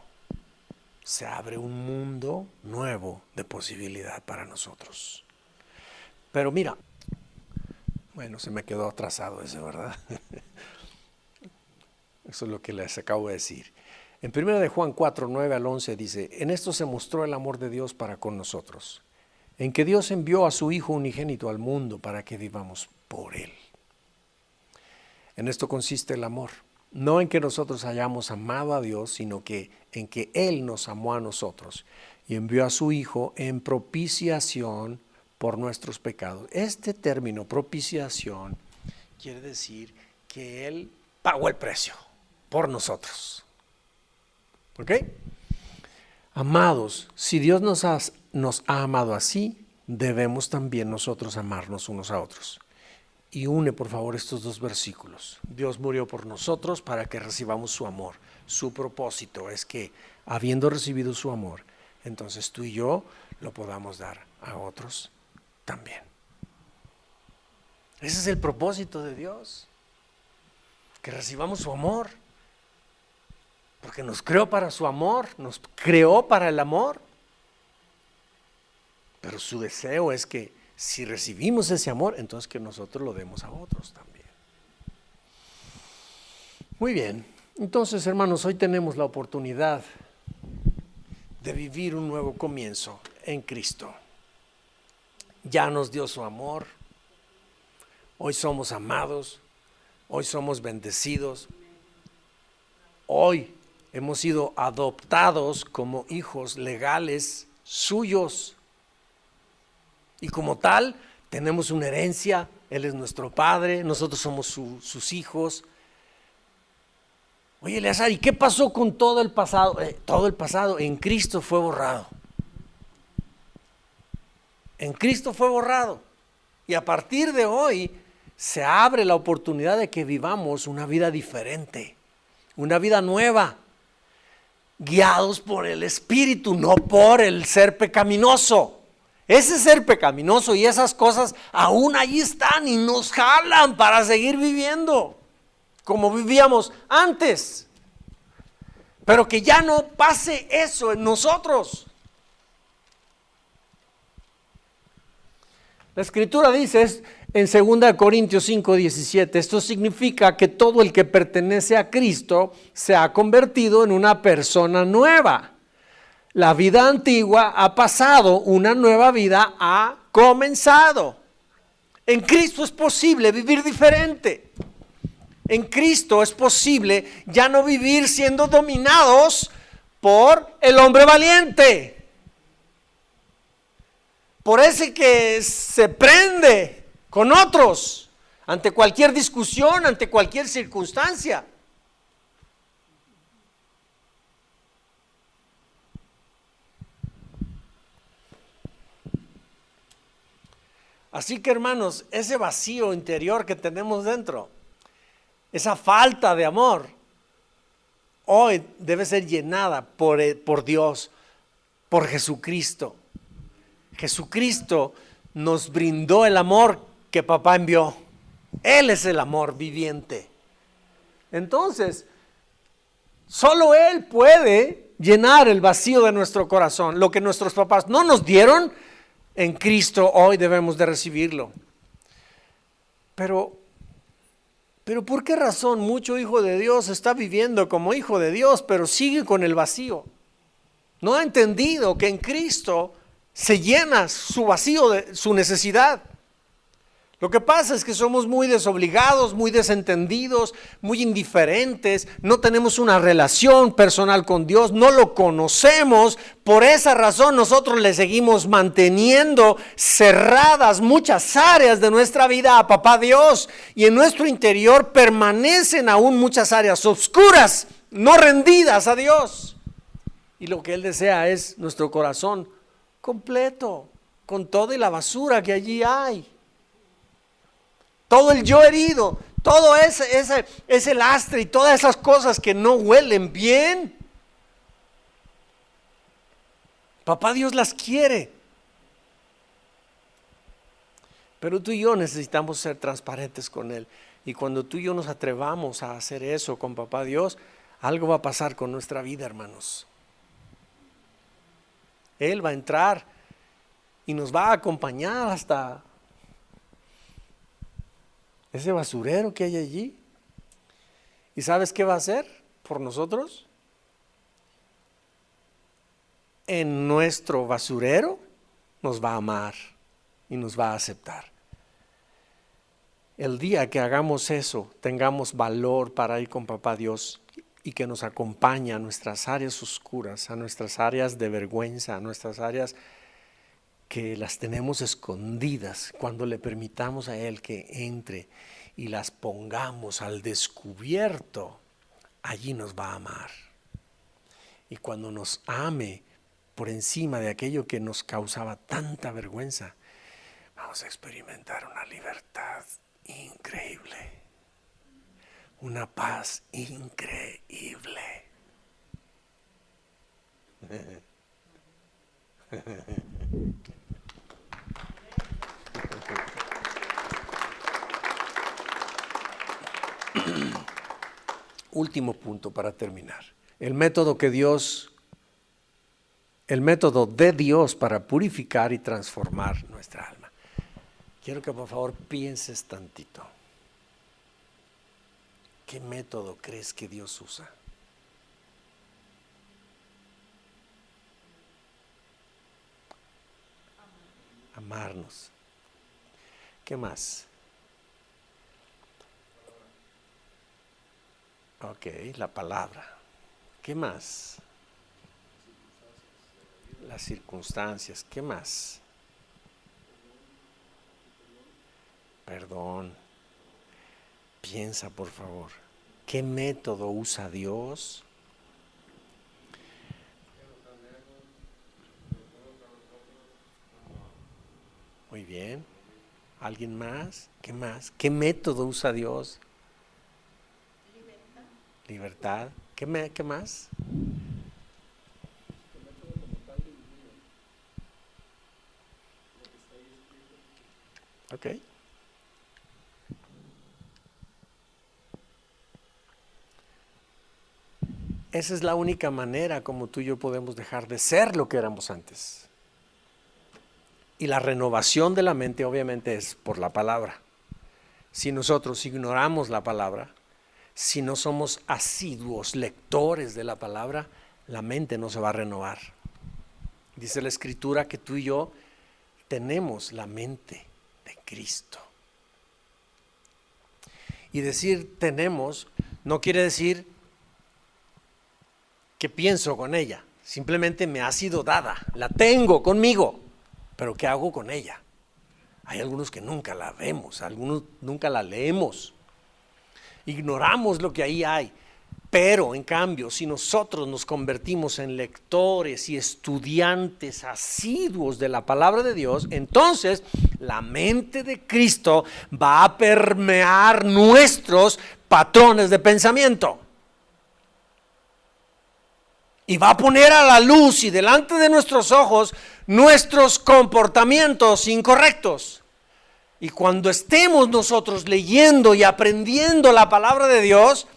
se abre un mundo nuevo de posibilidad para nosotros. Pero mira, bueno, se me quedó atrasado ese, ¿verdad? Eso es lo que les acabo de decir. En 1 de Juan 4, 9 al 11 dice, en esto se mostró el amor de Dios para con nosotros, en que Dios envió a su Hijo unigénito al mundo para que vivamos por Él. En esto consiste el amor, no en que nosotros hayamos amado a Dios, sino que en que Él nos amó a nosotros y envió a su Hijo en propiciación por nuestros pecados. Este término, propiciación, quiere decir que Él pagó el precio por nosotros. ¿Ok? Amados, si Dios nos ha amado así, debemos también nosotros amarnos unos a otros. Y une por favor estos dos versículos. Dios murió por nosotros para que recibamos su amor. Su propósito es que, habiendo recibido su amor, entonces tú y yo lo podamos dar a otros también. Ese es el propósito de Dios, que recibamos su amor, porque nos creó para su amor, nos creó para el amor. Pero su deseo es que si recibimos ese amor, entonces que nosotros lo demos a otros también. Muy bien, entonces hermanos, hoy tenemos la oportunidad de vivir un nuevo comienzo en Cristo. Ya nos dio su amor, hoy somos amados, hoy somos bendecidos, hoy hemos sido adoptados como hijos legales suyos. Y como tal, tenemos una herencia, Él es nuestro Padre, nosotros somos sus hijos. Oye, Eleazar, ¿y qué pasó con todo el pasado? Todo el pasado en Cristo fue borrado. En Cristo fue borrado. Y a partir de hoy se abre la oportunidad de que vivamos una vida diferente, una vida nueva, guiados por el Espíritu, no por el ser pecaminoso. Ese ser pecaminoso y esas cosas aún allí están y nos jalan para seguir viviendo como vivíamos antes. Pero que ya no pase eso en nosotros. La Escritura dice en 2 Corintios 5:17, esto significa que todo el que pertenece a Cristo se ha convertido en una persona nueva. La vida antigua ha pasado, una nueva vida ha comenzado. En Cristo es posible vivir diferente. En Cristo es posible ya no vivir siendo dominados por el hombre valiente, por ese que se prende con otros ante cualquier discusión, ante cualquier circunstancia. Así que hermanos, ese vacío interior que tenemos dentro, esa falta de amor, hoy debe ser llenada por Dios, por Jesucristo. Jesucristo nos brindó el amor que papá envió. Él es el amor viviente. Entonces, solo Él puede llenar el vacío de nuestro corazón. Lo que nuestros papás no nos dieron, en Cristo hoy debemos de recibirlo. Pero ¿por qué razón mucho hijo de Dios está viviendo como hijo de Dios, pero sigue con el vacío? No ha entendido que en Cristo se llena su vacío, de su necesidad. Lo que pasa es que somos muy desobligados, muy desentendidos, muy indiferentes, no tenemos una relación personal con Dios, no lo conocemos. Por esa razón nosotros le seguimos manteniendo cerradas muchas áreas de nuestra vida a papá Dios, y en nuestro interior permanecen aún muchas áreas oscuras, no rendidas a Dios. Y lo que Él desea es nuestro corazón completo, con toda la basura que allí hay. Todo el yo herido, todo ese lastre y todas esas cosas que no huelen bien. Papá Dios las quiere. Pero tú y yo necesitamos ser transparentes con Él. Y cuando tú y yo nos atrevamos a hacer eso con papá Dios, algo va a pasar con nuestra vida, hermanos. Él va a entrar y nos va a acompañar hasta ese basurero que hay allí. ¿Y sabes qué va a hacer por nosotros? En nuestro basurero nos va a amar y nos va a aceptar. El día que hagamos eso, tengamos valor para ir con papá Dios y que nos acompañe a nuestras áreas oscuras, a nuestras áreas de vergüenza, a nuestras áreas que las tenemos escondidas, cuando le permitamos a Él que entre y las pongamos al descubierto, allí nos va a amar. Y cuando nos ame por encima de aquello que nos causaba tanta vergüenza, vamos a experimentar una libertad increíble, una paz increíble. Último punto para terminar. El método de Dios para purificar y transformar nuestra alma. Quiero que por favor pienses tantito. ¿Qué método crees que Dios usa? Amarnos. ¿Qué más? Ok, la palabra. ¿Qué más? Las circunstancias. ¿Qué más? Perdón. Piensa, por favor. ¿Qué método usa Dios? Muy bien. ¿Alguien más? ¿Qué más? ¿Qué método usa Dios? Libertad. ¿Qué más? Ok. Esa es la única manera como tú y yo podemos dejar de ser lo que éramos antes. Y la renovación de la mente obviamente es por la palabra. Si nosotros ignoramos la palabra, si no somos asiduos lectores de la palabra, la mente no se va a renovar. Dice la Escritura que tú y yo tenemos la mente de Cristo. Y decir tenemos no quiere decir que pienso con ella, simplemente me ha sido dada, la tengo conmigo, pero ¿qué hago con ella? Hay algunos que nunca la vemos, algunos nunca la leemos, ignoramos lo que ahí hay, pero en cambio si nosotros nos convertimos en lectores y estudiantes asiduos de la palabra de Dios, entonces la mente de Cristo va a permear nuestros patrones de pensamiento. Y va a poner a la luz y delante de nuestros ojos nuestros comportamientos incorrectos. Y cuando estemos nosotros leyendo y aprendiendo la palabra de Dios,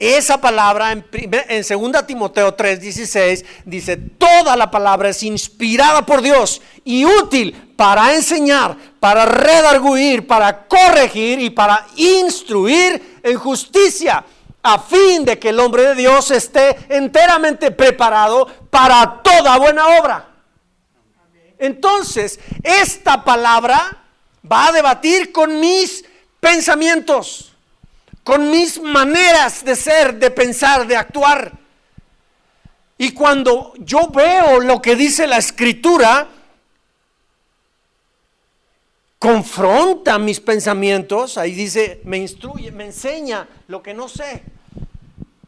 esa palabra en 2 Timoteo 3:16 dice: toda la palabra es inspirada por Dios y útil para enseñar, para redarguir, para corregir y para instruir en justicia, a fin de que el hombre de Dios esté enteramente preparado para toda buena obra. Entonces, esta palabra va a debatir con mis pensamientos, con mis maneras de ser, de pensar, de actuar. Y cuando yo veo lo que dice la Escritura, confronta mis pensamientos. Ahí dice, me instruye, me enseña lo que no sé.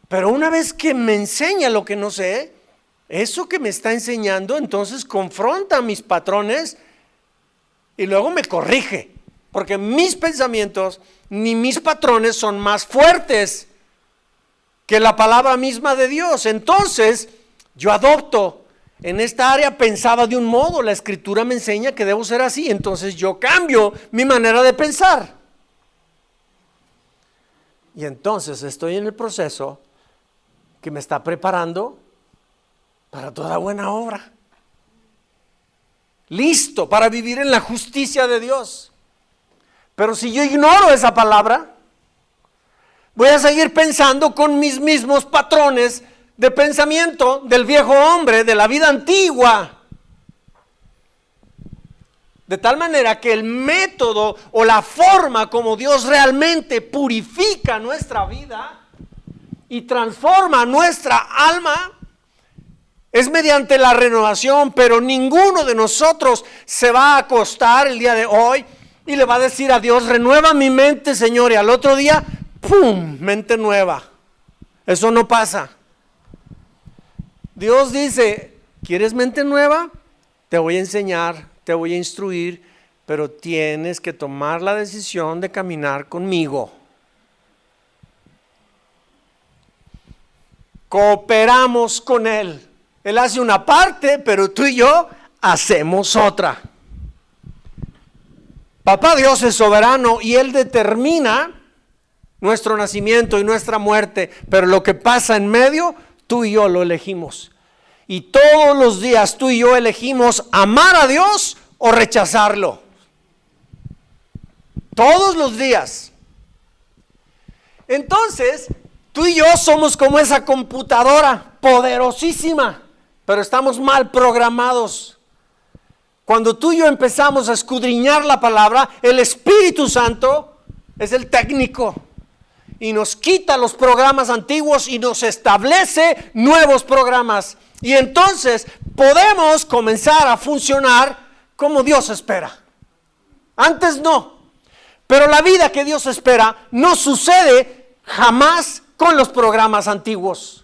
Pero una vez que me enseña lo que no sé, eso que me está enseñando entonces confronta mis patrones y luego me corrige, porque mis pensamientos ni mis patrones son más fuertes que la palabra misma de Dios. Entonces yo adopto. En esta área pensaba de un modo, la Escritura me enseña que debo ser así, entonces yo cambio mi manera de pensar. Y entonces estoy en el proceso que me está preparando para toda buena obra. Listo para vivir en la justicia de Dios. Pero si yo ignoro esa palabra, voy a seguir pensando con mis mismos patrones de pensamiento del viejo hombre, de la vida antigua. De tal manera que el método o la forma como Dios realmente purifica nuestra vida y transforma nuestra alma es mediante la renovación. Pero ninguno de nosotros se va a acostar el día de hoy y le va a decir a Dios, renueva mi mente, Señor, y al otro día, ¡pum!, mente nueva. Eso no pasa. Dios dice, ¿quieres mente nueva? Te voy a enseñar, te voy a instruir, pero tienes que tomar la decisión de caminar conmigo. Cooperamos con Él. Él hace una parte, pero tú y yo hacemos otra. Papá Dios es soberano y Él determina nuestro nacimiento y nuestra muerte, pero lo que pasa en medio, tú y yo lo elegimos. Y todos los días tú y yo elegimos amar a Dios o rechazarlo. Todos los días. Entonces, tú y yo somos como esa computadora poderosísima, pero estamos mal programados. Cuando tú y yo empezamos a escudriñar la palabra, el Espíritu Santo es el técnico y nos quita los programas antiguos y nos establece nuevos programas. Y entonces podemos comenzar a funcionar como Dios espera. Antes no. Pero la vida que Dios espera no sucede jamás con los programas antiguos.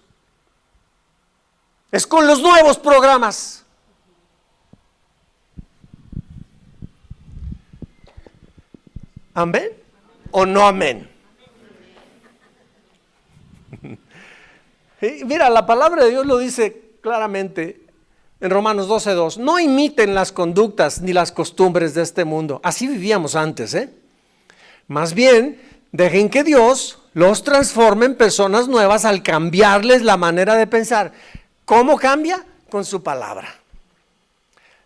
Es con los nuevos programas. ¿Amén? ¿O no amén? Mira, la palabra de Dios lo dice claramente en Romanos 12:2. No imiten las conductas ni las costumbres de este mundo. Así vivíamos antes, Más bien, dejen que Dios los transforme en personas nuevas al cambiarles la manera de pensar. ¿Cómo cambia? Con su palabra.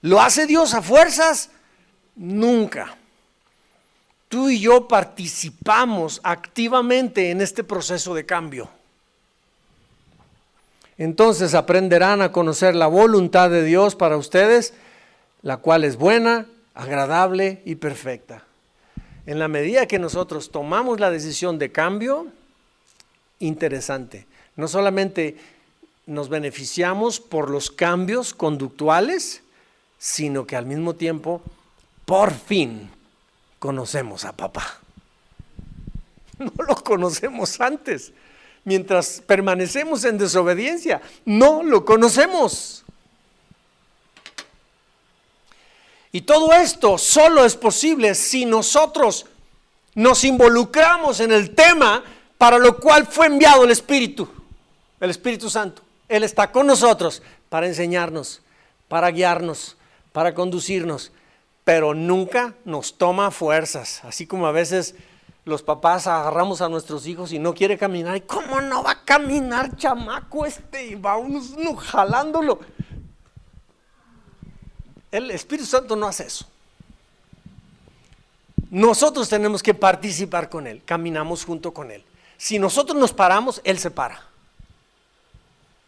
¿Lo hace Dios a fuerzas? Nunca. Tú y yo participamos activamente en este proceso de cambio. Entonces aprenderán a conocer la voluntad de Dios para ustedes, la cual es buena, agradable y perfecta. En la medida que nosotros tomamos la decisión de cambio, interesante, no solamente nos beneficiamos por los cambios conductuales, sino que al mismo tiempo, por fin, conocemos a papá. No lo conocemos antes. Mientras permanecemos en desobediencia, no lo conocemos. Y todo esto solo es posible si nosotros nos involucramos en el tema para lo cual fue enviado el Espíritu Santo. Él está con nosotros para enseñarnos, para guiarnos, para conducirnos, pero nunca nos toma fuerzas, así como a veces los papás agarramos a nuestros hijos y no quiere caminar. ¿Y cómo no va a caminar, chamaco Y va uno jalándolo. El Espíritu Santo no hace eso. Nosotros tenemos que participar con Él, caminamos junto con Él. Si nosotros nos paramos, Él se para.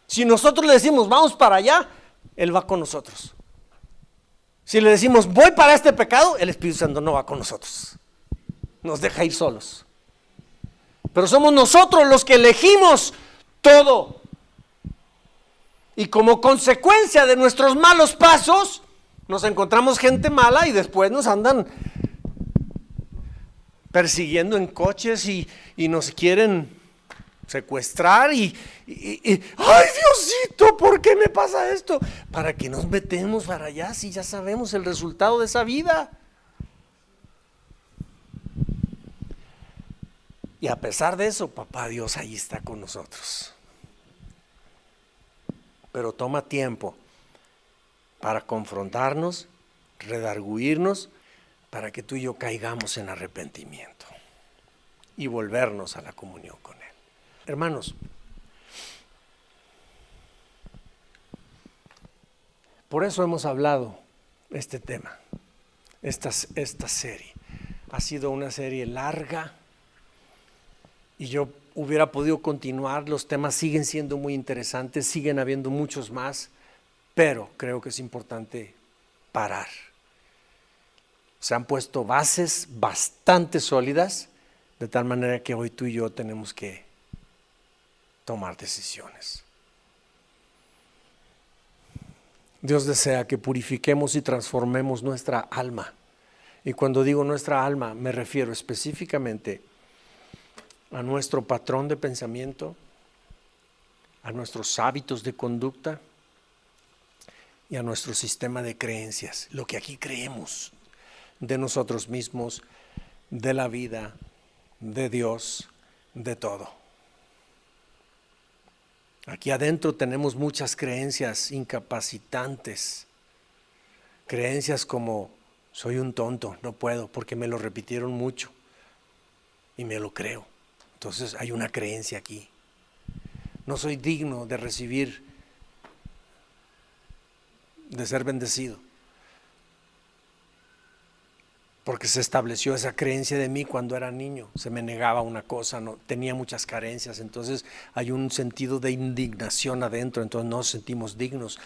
Si nosotros le decimos, vamos para allá, Él va con nosotros. Si le decimos, voy para este pecado, el Espíritu Santo no va con nosotros. Nos deja ir solos. Pero somos nosotros los que elegimos todo. Y como consecuencia de nuestros malos pasos, nos encontramos gente mala y después nos andan persiguiendo en coches y nos quieren secuestrar y ¡ay, Diosito! ¿Por qué me pasa esto? ¿Para qué nos metemos para allá si ya sabemos el resultado de esa vida? Y a pesar de eso, papá Dios ahí está con nosotros. Pero toma tiempo para confrontarnos, redarguirnos, para que tú y yo caigamos en arrepentimiento y volvernos a la comunión con Él. Hermanos, por eso hemos hablado este tema, esta serie. Ha sido una serie larga y yo hubiera podido continuar, los temas siguen siendo muy interesantes, siguen habiendo muchos más, pero creo que es importante parar. Se han puesto bases bastante sólidas, de tal manera que hoy tú y yo tenemos que tomar decisiones. Dios desea que purifiquemos y transformemos nuestra alma Y cuando digo nuestra alma, me refiero específicamente a nuestro patrón de pensamiento, a nuestros hábitos de conducta y a nuestro sistema de creencias. Lo que aquí creemos de nosotros mismos, de la vida, de Dios, de todo. Aquí adentro tenemos muchas creencias incapacitantes. Creencias como: soy un tonto, no puedo, porque me lo repitieron mucho y me lo creo. Entonces hay una creencia aquí. No soy digno de recibir, de ser bendecido, porque se estableció esa creencia de mí cuando era niño. Se me negaba una cosa, no, tenía muchas carencias, entonces hay un sentido de indignación adentro, entonces no nos sentimos dignos,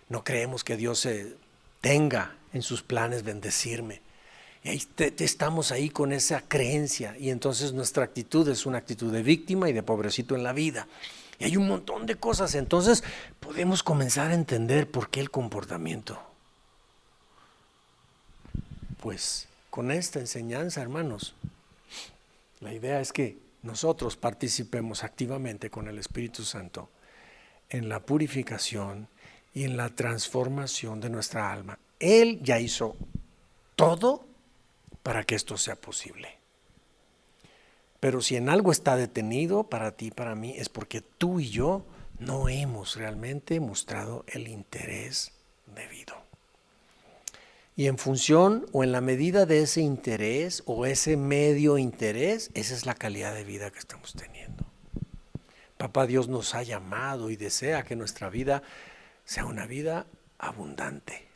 no creemos que Dios tenga en sus planes bendecirme. Y ahí estamos ahí con esa creencia, y entonces nuestra actitud es una actitud de víctima y de pobrecito en la vida. Y hay un montón de cosas, entonces podemos comenzar a entender por qué el comportamiento. Pues con esta enseñanza, hermanos, la idea es que nosotros participemos activamente con el Espíritu Santo en la purificación y en la transformación de nuestra alma. Él ya hizo todo para que esto sea posible. Pero si en algo está detenido para ti y para mí, es porque tú y yo no hemos realmente mostrado el interés debido. Y en función o en la medida de ese interés o ese medio interés, esa es la calidad de vida que estamos teniendo. Papá Dios nos ha llamado y desea que nuestra vida sea una vida abundante.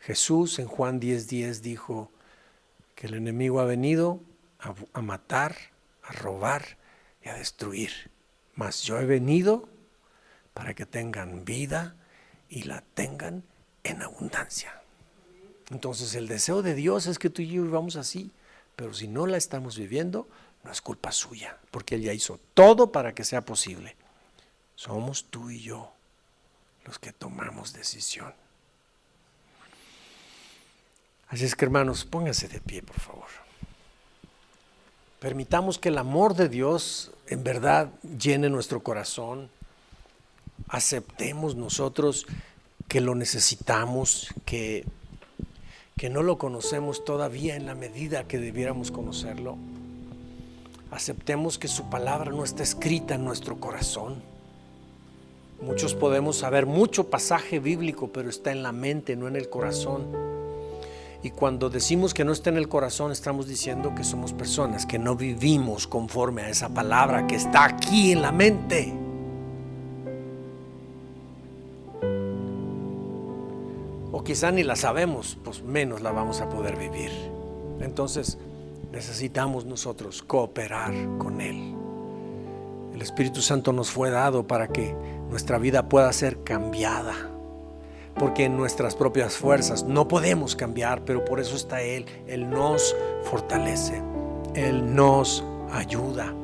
Jesús en Juan 10:10 dijo que el enemigo ha venido a matar, a robar y a destruir. Mas yo he venido para que tengan vida y la tengan en abundancia. Entonces el deseo de Dios es que tú y yo vivamos así, pero si no la estamos viviendo, no es culpa suya, porque Él ya hizo todo para que sea posible. Somos tú y yo los que tomamos decisión. Así es que, hermanos, pónganse de pie, por favor. Permitamos que el amor de Dios en verdad llene nuestro corazón. Aceptemos nosotros que lo necesitamos, que no lo conocemos todavía en la medida que debiéramos conocerlo. Aceptemos que su palabra no está escrita en nuestro corazón. Muchos podemos saber mucho pasaje bíblico, pero está en la mente, no en el corazón. Y cuando decimos que no está en el corazón, estamos diciendo que somos personas que no vivimos conforme a esa palabra que está aquí en la mente. O quizá ni la sabemos, pues menos la vamos a poder vivir. Entonces necesitamos nosotros cooperar con Él. El Espíritu Santo nos fue dado para que nuestra vida pueda ser cambiada. Porque en nuestras propias fuerzas no podemos cambiar, pero por eso está Él. Él nos fortalece, Él nos ayuda,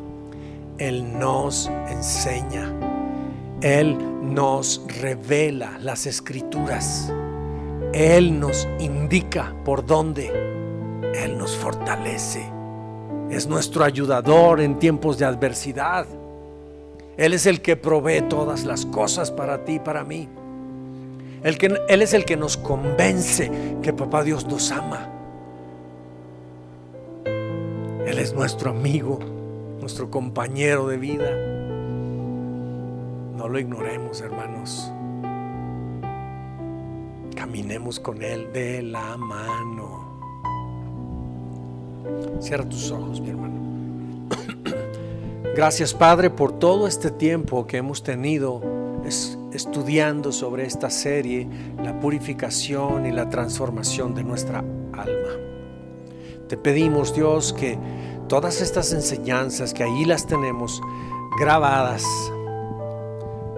Él nos enseña, Él nos revela las Escrituras, Él nos indica por dónde, Él nos fortalece. Es nuestro ayudador en tiempos de adversidad. Él es el que provee todas las cosas para ti y para mí. Él es el que nos convence que Papá Dios nos ama. Él es nuestro amigo, nuestro compañero de vida. No lo ignoremos, hermanos. Caminemos con Él de la mano. Cierra tus ojos, mi hermano. Gracias, Padre, por todo este tiempo que hemos tenido estudiando sobre esta serie, la purificación y la transformación de nuestra alma. Te pedimos, Dios, que todas estas enseñanzas que ahí las tenemos grabadas,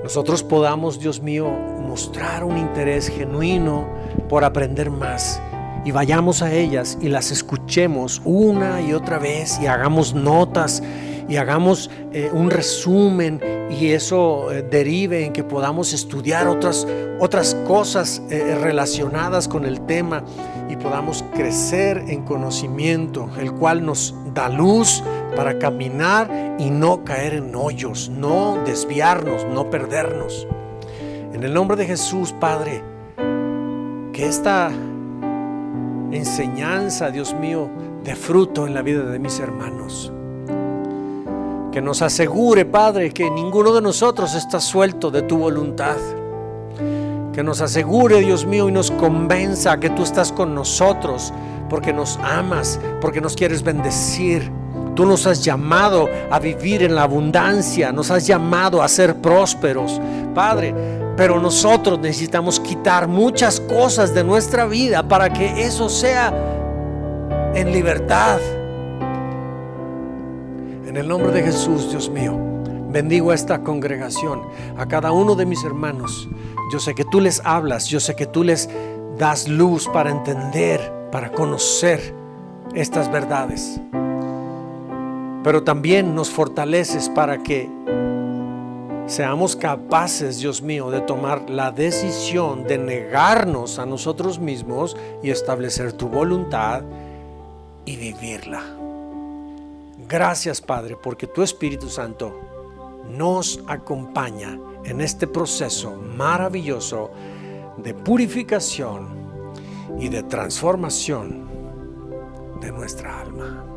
nosotros podamos, Dios mío, mostrar un interés genuino por aprender más, y vayamos a ellas y las escuchemos una y otra vez y hagamos notas y hagamos un resumen, y eso derive en que podamos estudiar otras cosas relacionadas con el tema, y podamos crecer en conocimiento, el cual nos da luz para caminar y no caer en hoyos, no desviarnos, no perdernos. En el nombre de Jesús, Padre, que esta enseñanza, Dios mío, dé fruto en la vida de mis hermanos. Que nos asegure, Padre, que ninguno de nosotros está suelto de tu voluntad. Que nos asegure, Dios mío, y nos convenza que tú estás con nosotros porque nos amas, porque nos quieres bendecir. Tú nos has llamado a vivir en la abundancia, nos has llamado a ser prósperos, Padre, pero nosotros necesitamos quitar muchas cosas de nuestra vida para que eso sea en libertad. En el nombre de Jesús, Dios mío, bendigo a esta congregación, a cada uno de mis hermanos. Yo sé que tú les hablas, yo sé que tú les das luz para entender, para conocer estas verdades. Pero también nos fortaleces para que seamos capaces, Dios mío, de tomar la decisión de negarnos a nosotros mismos y establecer tu voluntad y vivirla. Gracias, Padre, porque tu Espíritu Santo nos acompaña en este proceso maravilloso de purificación y de transformación de nuestra alma.